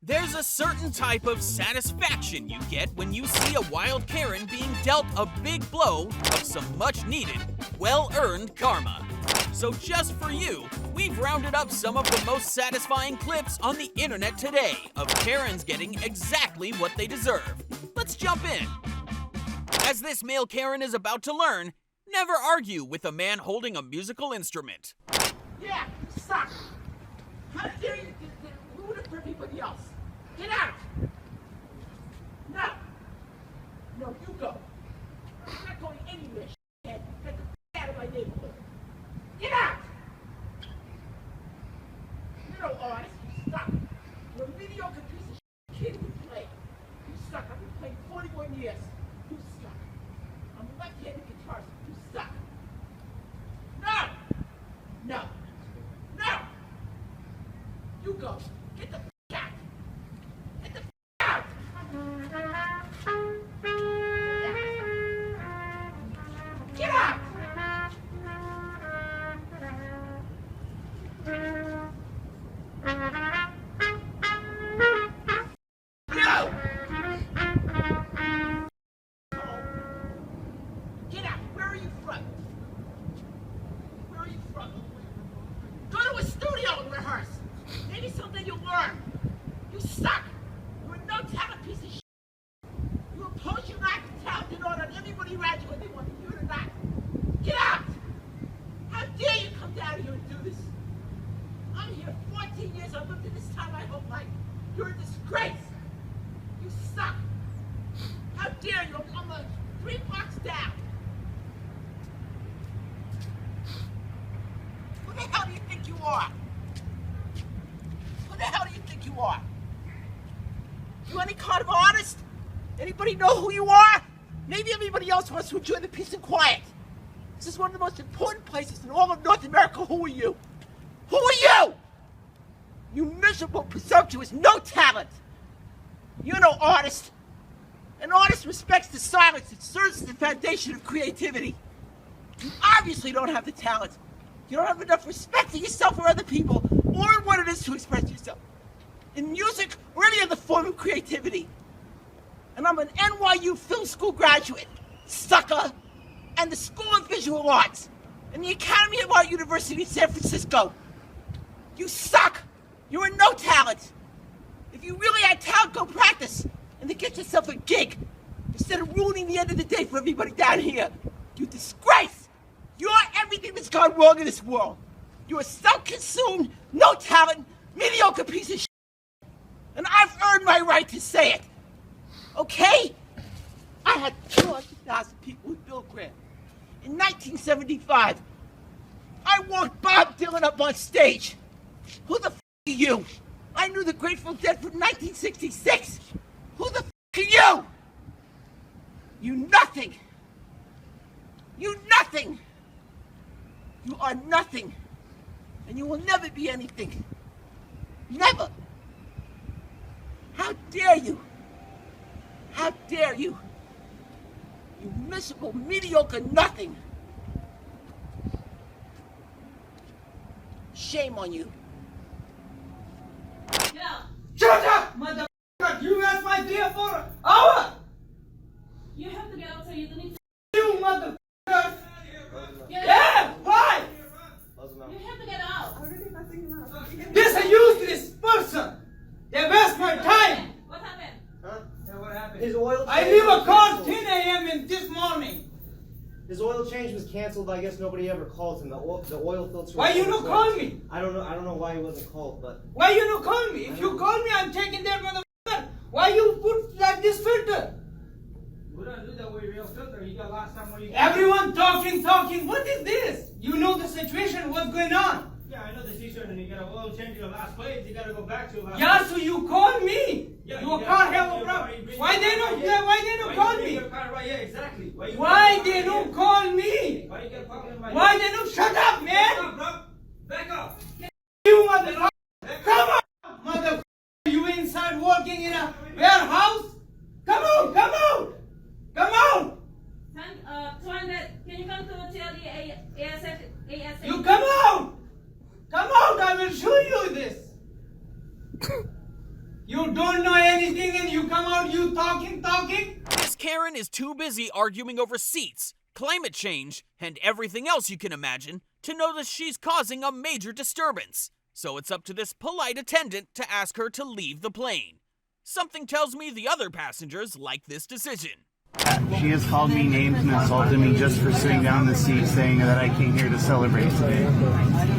There's a certain type of satisfaction you get when you see a wild Karen being dealt a big blow of some much-needed, well-earned karma. So just for you, we've rounded up some of the most satisfying clips on the internet today of Karens getting exactly what they deserve. Let's jump in. As this male Karen is about to learn, never argue with a man holding a musical instrument. Yeah, you suck. How dare you ruin it for everybody else? Get out! No! No, you go. I'm not going anywhere, shithead. Get the out of my neighborhood. Get out! You're no artist, you suck. You're a mediocre piece of shit kid who play. You suck. I've been playing 41 years. You suck. I'm a left-handed guitarist. You suck. No! No! No! You go. Get the out. Get the out! Get out! No! Get out! Where are you from? Where are you from? Go to a studio and rehearse. Maybe someday you'll learn. You suck. You're a no-talent piece of shit. You impose your lack of talent in order on everybody around you, whether they want to hear it or not. Get out! How dare you come down here and do this? I'm here 14 years. I've lived in this town my whole life. You're a disgrace. You suck. How dare you? I'm 3 blocks down. Who the hell do you think you are? Who the hell do you think you are? You any kind of artist? Anybody know who you are? Maybe everybody else wants to enjoy the peace and quiet. This is one of the most important places in all of North America. Who are you? Who are you? You miserable, presumptuous, no talent. You're no artist. An artist respects the silence that serves as the foundation of creativity. You obviously don't have the talent. You don't have enough respect for yourself or other people, or in what it is to express yourself. In music or any other form of creativity. And I'm an NYU film school graduate, sucker, and the School of Visual Arts, and the Academy of Art University in San Francisco. You suck. You're a no talent. If you really had talent, go practice, and then get yourself a gig, instead of ruining the end of the day for everybody down here. You disgrace. You're everything that's gone wrong in this world. You're a self-consumed, no talent, mediocre piece of shit. And I've earned my right to say it. Okay? I had 200,000 people with Bill Graham. In 1975, I walked Bob Dylan up on stage. Who the f*** are you? I knew the Grateful Dead from 1966. Who the f*** are you? You nothing. You nothing. You are nothing. And you will never be anything. Never. How dare you? How dare you? You miserable, mediocre nothing. Shame on you. Yeah. Shut up, motherfucker! You asked my dear for an hour! You have to get out so you don't need to. You motherfucker! Get Yeah, why? You have to get out. This is a useless person! They waste my time! What happened? Huh? Yeah, what happened? His oil I change leave a was call canceled. 10 a.m. in this morning. His oil change was canceled. I guess nobody ever called him. The oil filter. Why you was not call me? I don't know why he wasn't called, but Why you not call me? If you call me, I'm taking that motherfucker. Why you put like this filter? We don't do that with real filter. You got last time when you. Everyone talking. What is this? You know the situation, what's going on? Yeah, I know the t-shirt, and you got a oil change your last place. You got to go back to last. Yeah, so you call me. Yeah, you you can't gotta have call a me problem. about it. Why they don't call me? Your car right, yeah, exactly. Why they don't call me? Why you get a problem with Why they don't shut up, man? Back up, bro. Back up. You motherfucker! Come on, motherfucker! You inside working in a warehouse? Come on! Can you come to TLE ASF? You come out! I will show you this. You You don't know anything and you come out, you talking. This Karen is too busy arguing over seats, climate change, and everything else you can imagine to notice she's causing a major disturbance. So it's up to this polite attendant to ask her to leave the plane. Something tells me the other passengers like this decision. She has called me names and insulted me just for sitting down in the seat, saying that I came here to celebrate today.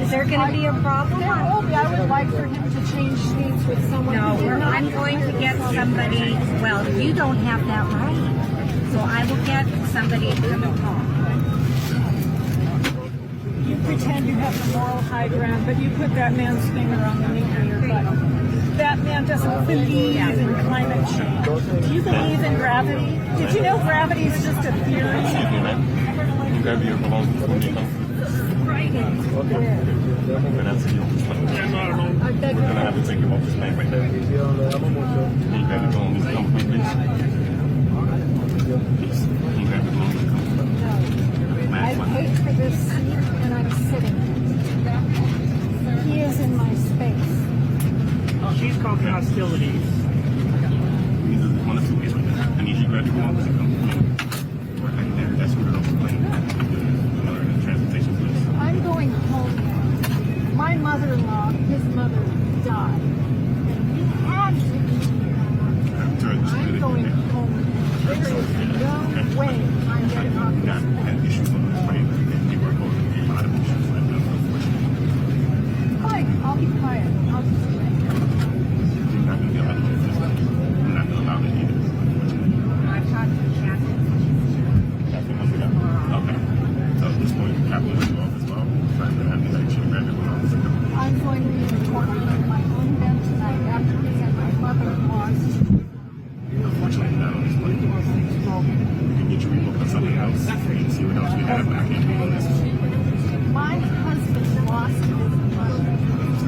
Is there going to be a problem? I would like for him to change seats with someone. No, I'm going to get somebody. Well, you don't have that right. So I will get somebody to come and talk. You pretend you have the moral high ground, but you put that man's finger on the nape of your butt. That man doesn't believe in climate change. Do you believe in gravity? Did you know gravity is just a theory? Grab your belongings for me, Right. and that's you. I beg We're gonna have to take you off this plane right there. Can you grab your belongings and come with me, please? Please. Can you grab your belongings and come with me? I paid for this seat and I'm sitting. He is in my space. She's causing hostilities. These are one of two ways right now. I need you to grab your belongings and come with me. Right there. That's where the plane. Transportation, please. I'm going home now. My mother-in-law, his mother, died. And you had to be here. I'm going home. There is no way I'm getting off this plane. Had issues on this plane, and people are going through a lot of issues right now, unfortunately. Fine, I'll be quiet. I'll just wait. You're not going to be allowed to do this. I'm not going to allow that either. I've talked to Catherine. Catherine, I forgot. Okay. So at this point, Catherine will go off as well. Trying to have you like, grab your belongings and come. I'm going to be reporting in my own bed tonight after we get my mother-in-law's. Unfortunately, not on this plane. We can get you rebooked on something else and see what else we have. I can't be on this. My husband lost his mother.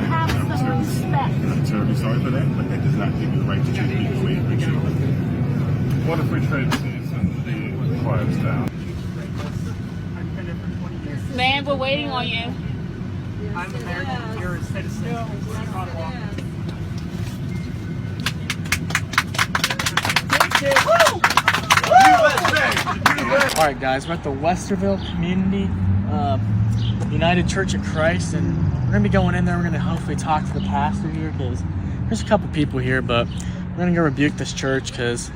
Have some respect. I'm terribly sorry for that, but that does not give you the right to treat people the way you treat them. What if we trade seats and the quiet's down? Man, we're waiting on you. I'm American. You're a citizen. Not a law. All right, guys, we're at the Westerville Community United Church of Christ, and we're gonna be going in there. We're gonna hopefully talk to the pastor here because there's a couple people here, but we're gonna go rebuke this church because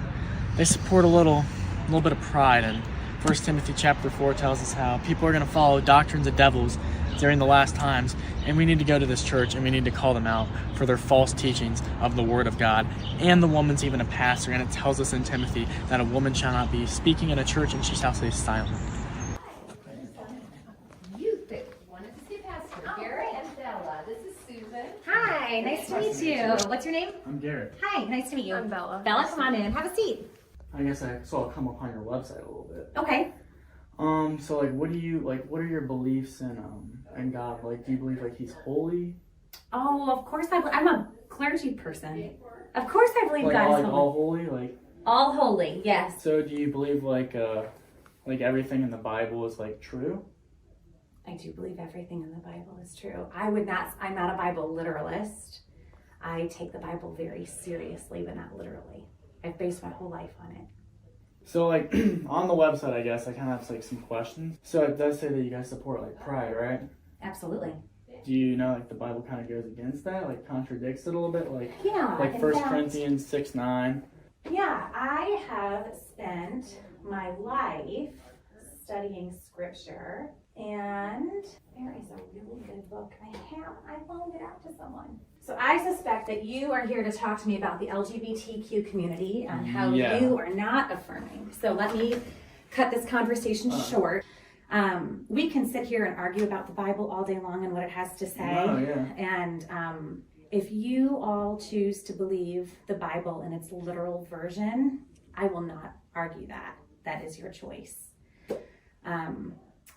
they support a little bit of pride. And 1 Timothy chapter 4 tells us how people are gonna follow doctrines of devils during the last times, and we need to go to this church and we need to call them out for their false teachings of the Word of God. And the woman's even a pastor, and it tells us in Timothy that a woman shall not be speaking in a church and she shall stay silent. You wanted to see Pastor Gary and Bella. This is Susan. Hi, nice to meet you. What's your name? I'm Garrett. Hi, nice to meet you. I'm Bella. Bella, come on in. Have a seat. I guess I saw it come up on your website a little bit. Okay. So like, what are your beliefs in God? Like, do you believe like He's holy? Oh, of course I'm a clergy person. Of course I believe Like, God is all holy. holy, like. All holy, yes. So do you believe like everything in the Bible is like true? I do believe everything in the Bible is true. I'm not a Bible literalist. I take the Bible very seriously, but not literally. I've based my whole life on it. So like on the website, I guess I kind of have like some questions. So it does say that you guys support like pride, right? Absolutely. Do you know like the Bible kind of goes against that, like contradicts it a little bit, like Yeah. like in 1 fact, Corinthians 6:9? Yeah, I have spent my life studying scripture, and there is a really good book I loaned it out to someone. So I suspect that you are here to talk to me about the LGBTQ community and how you are not affirming. So let me cut this conversation short. We can sit here and argue about the Bible all day long and what it has to say. And if you all choose to believe the Bible in its literal version, I will not argue that. That is your choice.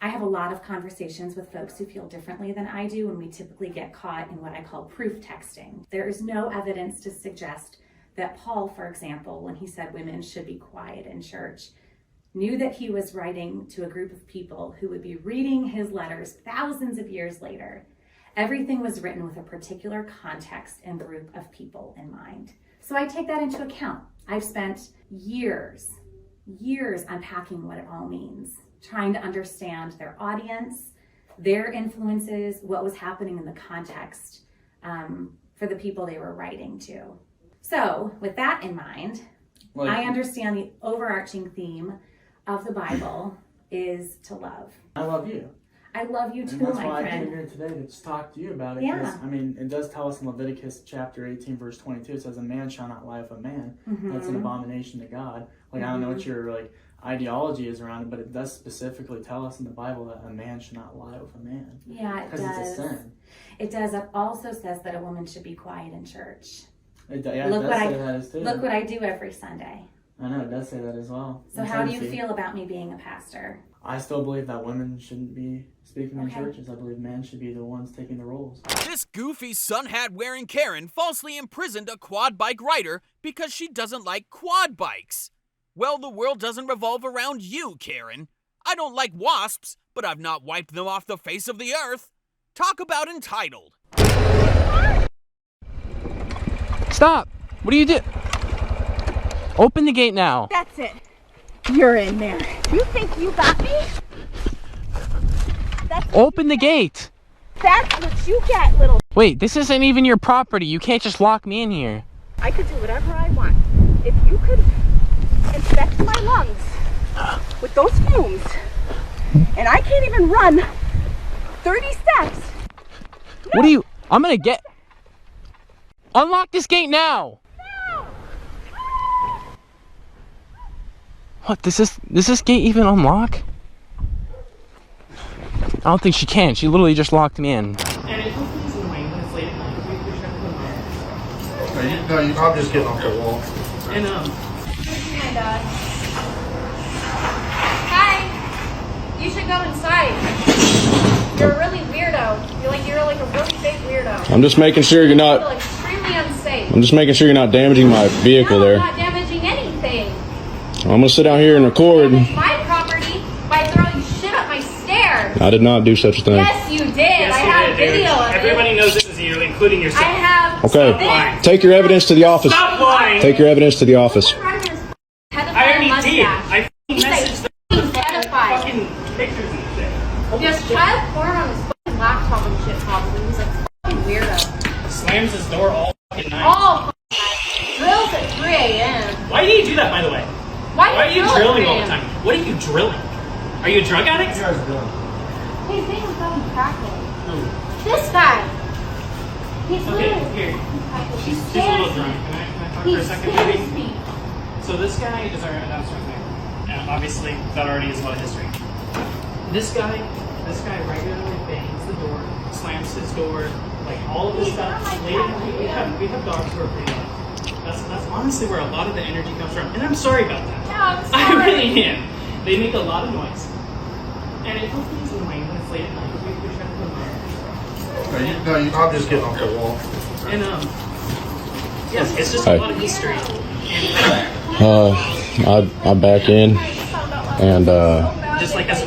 I have a lot of conversations with folks who feel differently than I do, and we typically get caught in what I call proof texting. There is no evidence to suggest that Paul, for example, when he said women should be quiet in church, knew that he was writing to a group of people who would be reading his letters thousands of years later. Everything was written with a particular context and group of people in mind. So I take that into account. I've spent years unpacking what it all means, trying to understand their audience, their influences, what was happening in the context for the people they were writing to. So with that in mind, I understand the overarching theme of the Bible is to love. I love you. I love you too, and that's my why friend. I came here today to just talk to you about it. Yeah. I mean, it does tell us in Leviticus chapter 18, verse 22, it says, a man shall not lie with a man. That's an abomination to God. Like, I don't know what your ideology is around it, but it does specifically tell us in the Bible that a man should not lie with a man. Yeah, it does. Because it's a sin. It does. It also says that a woman should be quiet in church. It does say that too. Look what I do every Sunday. I know, it does say that as well. So how do you feel about me being a pastor? I still believe that women shouldn't be speaking in churches. I believe men should be the ones taking the roles. This goofy sun hat wearing Karen falsely imprisoned a quad bike rider because she doesn't like quad bikes. Well, the world doesn't revolve around you, Karen. I don't like wasps, but I've not wiped them off the face of the earth. Talk about entitled. Stop! What do you do? Open the gate now. That's it. You're in there. You think you got me? Open the gate. That's what you get, little. Wait, this isn't even your property. You can't just lock me in here. I could do whatever I want. If you could inspect my lungs with those fumes, and I can't even run 30 steps. No. What are you? I'm gonna get. Unlock this gate now. No. What? Does this gate even unlock? I don't think she can. She literally just locked me in. And it hopefully is annoying when it's late at night. We should have No, I'm just getting off the wall. And Hi. You should go inside. You're a really weirdo. You're like a really big weirdo. I'm just making sure you're not. I feel extremely unsafe. I'm just making sure you're not damaging my vehicle there. I'm not damaging anything. I'm gonna sit down here and record. It's my property by throwing shit up my stairs. I did not do such a thing. Yes, you did. I have video of it. Everybody knows this is you, including yourself. I have. Okay, take your evidence to the office. Stop lying. Take your evidence to the office. I already did. I messaged the fucking pictures and shit. He has child porn on his fucking laptop and shit, probably. He's like a fucking weirdo. Slams his door all fucking night. All fucking night. Drills at 3 a.m. Why do you do that, by the way? Why are you drilling all the time? What are you drilling? Are you a drug addict? Hey, his name was fucking crackhead. This guy. He's here. She's a little drunk. Can I talk for a second, maybe? So this guy is our announcer there. And obviously, that already is a lot of history. This guy regularly bangs the door, slams his door, like all of this stuff. We have dogs who are pretty loud. That's honestly where a lot of the energy comes from. And I'm sorry about that. No, I'm sorry. I really am. They make a lot of noise. And it hopefully is annoying when it's late at night. We try to put them I'm just getting off the wall. And yes, it's just a lot of history. I'm back in, and Just like as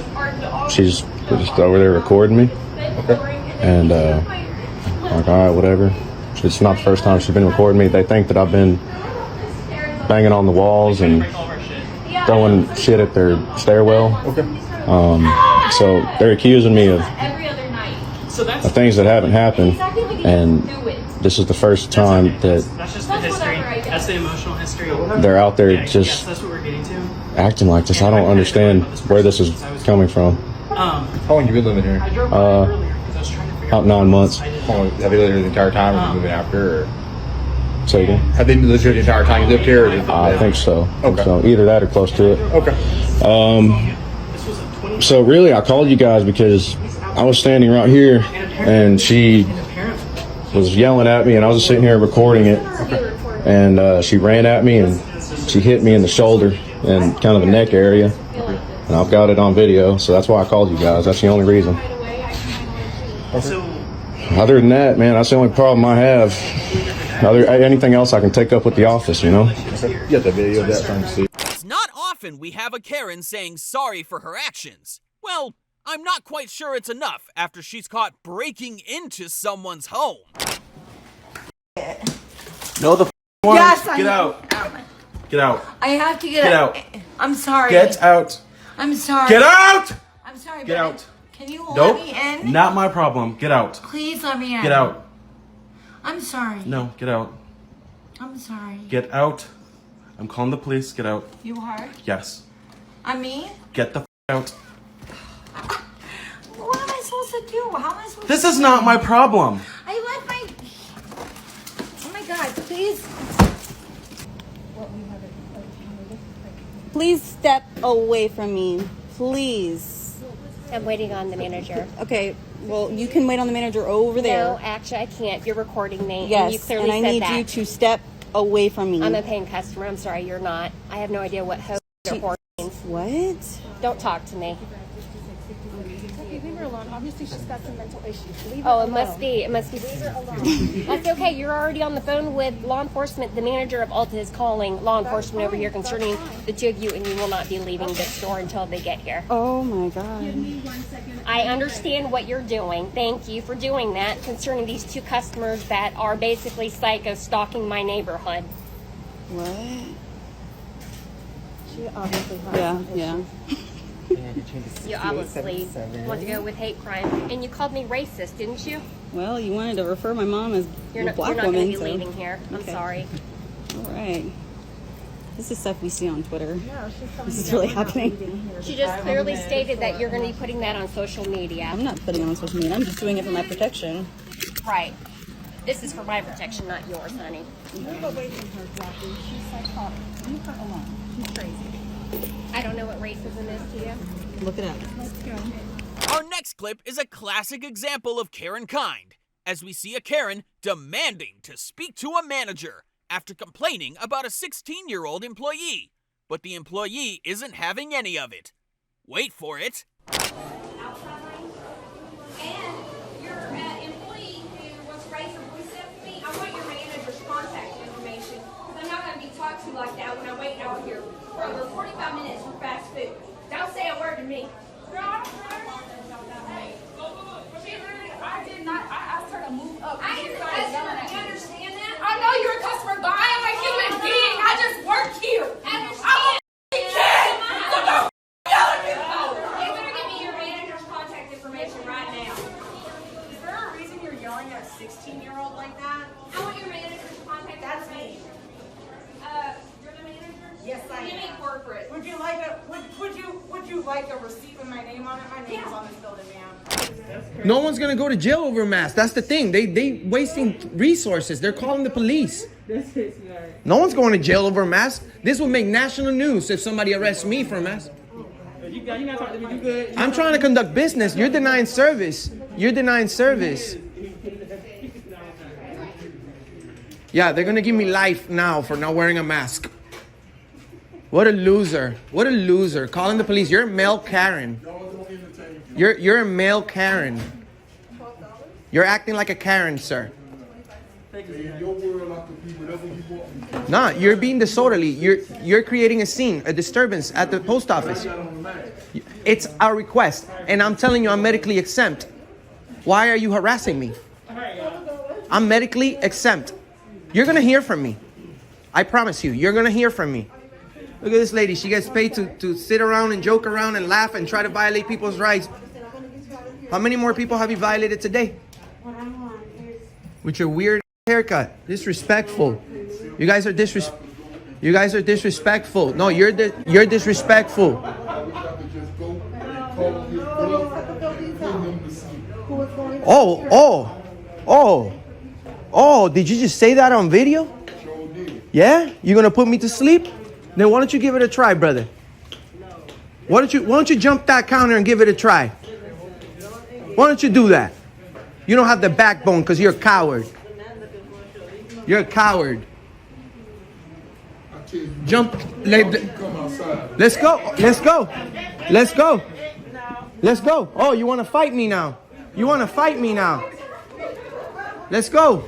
she's just over there recording me. And I'm like, all right, whatever. It's not the first time she's been recording me. They think that I've been banging on the walls and throwing shit at their stairwell. Okay. So they're accusing me of things that haven't happened, and this is the first time that that's just the history. That's the emotional history. they're out there just that's what we're getting to. acting like this. I don't understand where this is coming from. How long have you been living here? About 9 months. Have you lived here the entire time, or have you moved after? Or? Say again? Have they lived here the entire time you lived here? Or I think so. Okay. So either that or close to it. Okay. So really, I called you guys because I was standing right here, and she was yelling at me, and I was just sitting here recording it. And she ran at me, and she hit me in the shoulder and kind of the neck area. And I've got it on video, so that's why I called you guys. That's the only reason. Other than that, man, that's the only problem I have. Anything else I can take up with the office, you know? Get the video of that trying to see. It's not often we have a Karen saying sorry for her actions. Well, I'm not quite sure it's enough after she's caught breaking into someone's home. No, the Yes, Get out. Get out. I have to Get out. I'm sorry. Get out. I'm sorry. Get out! I'm sorry. Get out. Can you Nope. let me in? Not my problem. Get out. Please let me in. Get out. I'm sorry. No, get out. I'm sorry. Get out. I'm calling the police. Get out. You are? Yes. I mean? Get the out. What am I supposed to do? How am I supposed This to is not my problem. I left my... Oh my God, please. Please step away from me. Please. I'm waiting on the manager. Okay, well, you can wait on the manager over there. No, actually, I can't. You're recording me. Yes, and you clearly I said need that. you to step away from me. I'm a paying customer. I'm sorry, you're not. I have no idea what host or whore means. What? Don't talk to me. Leave her alone. Obviously, she's got some mental issues. Leave her Oh, alone. it must be. Leave her alone. That's okay. You're already on the phone with law enforcement. The manager of Ulta is calling law enforcement over here concerning the two of you, and you will not be leaving this store until they get here. Oh my God. I understand what you're doing. Thank you for doing that concerning these two customers that are basically psycho stalking my neighborhood. What? She obviously has Yeah, some yeah. You obviously want to go with hate crime, and you called me racist, didn't you? Well, you wanted to refer my mom as You're a not, black you're not woman. going to be so- leaving here. I'm Okay. sorry. All right. This is stuff we see on Twitter. No, she's telling This me is that really we're not happening. leaving here. She just clearly stated that you're going to be putting that on social media. I'm not putting it on social media. I'm just doing it for my protection. Right. This is for my protection, not yours, honey. Move away from her, Jackie. She's psychotic. Leave her alone. She's crazy. I don't know what racism is to you. Look it up. Let's go. Our next clip is a classic example of Karen kind, as we see a Karen demanding to speak to a manager after complaining about a 16-year-old employee. But the employee isn't having any of it. Wait for it. And your employee who wants to raise her voice up to me, I want your manager's contact information, because I'm not going to be talked to like that when I'm waiting out here for over 45 minutes for fast food. Don't say a word to me. I did not. I asked her to move up. I am a customer. You understand that? I know you're a customer, but I am a human being. I just work here. Understand? You better give me your manager's contact information right now. Is there a reason you're yelling at a 16-year-old like that? I want your manager's contact information. You're the manager? Yes, I am. Give me corporate. Would you like a receipt with my name on it? My name is on this building, ma'am. No one's gonna go to jail over a mask. That's the thing. They wasting resources. They're calling the police. No one's going to jail over a mask. This will make national news if somebody arrests me for a mask. I'm trying to conduct business. You're denying service. You're denying service. Yeah, they're gonna give me life now for not wearing a mask. What a loser. What a loser. Calling the police. You're a male Karen. You're a male Karen. You're acting like a Karen, sir. Nah, you're being disorderly. You're creating a scene, a disturbance at the post office. It's a request, and I'm telling you I'm medically exempt. Why are you harassing me? I'm medically exempt. You're gonna hear from me. I promise you, you're gonna hear from me. Look at this lady. She gets paid to sit around and joke around and laugh and try to violate people's rights. How many more people have you violated today? With your weird haircut. Disrespectful. You guys are disrespectful. No, you're disrespectful. Oh, did you just say that on video? Yeah? You gonna put me to sleep? Then why don't you give it a try, brother? Why don't you jump that counter and give it a try? Why don't you do that? You don't have the backbone because you're a coward. You're a coward. Jump. Let's go. Let's go. Let's go. Let's go. Oh, you want to fight me now? You want to fight me now? Let's go.